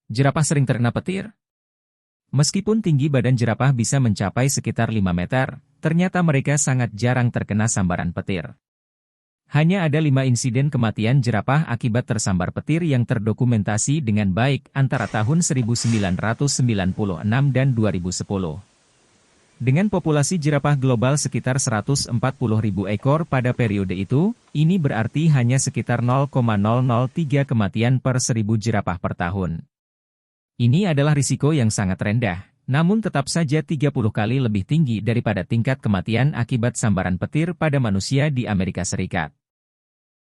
Jerapah sering terkena petir? Meskipun tinggi badan jerapah bisa mencapai sekitar 5 meter, ternyata mereka sangat jarang terkena sambaran petir. Hanya ada 5 insiden kematian jerapah akibat tersambar petir yang terdokumentasi dengan baik antara tahun 1996 dan 2010. Dengan populasi jerapah global sekitar 140.000 ekor pada periode itu, ini berarti hanya sekitar 0,003 kematian per 1.000 jerapah per tahun. Ini adalah risiko yang sangat rendah, namun tetap saja 30 kali lebih tinggi daripada tingkat kematian akibat sambaran petir pada manusia di Amerika Serikat.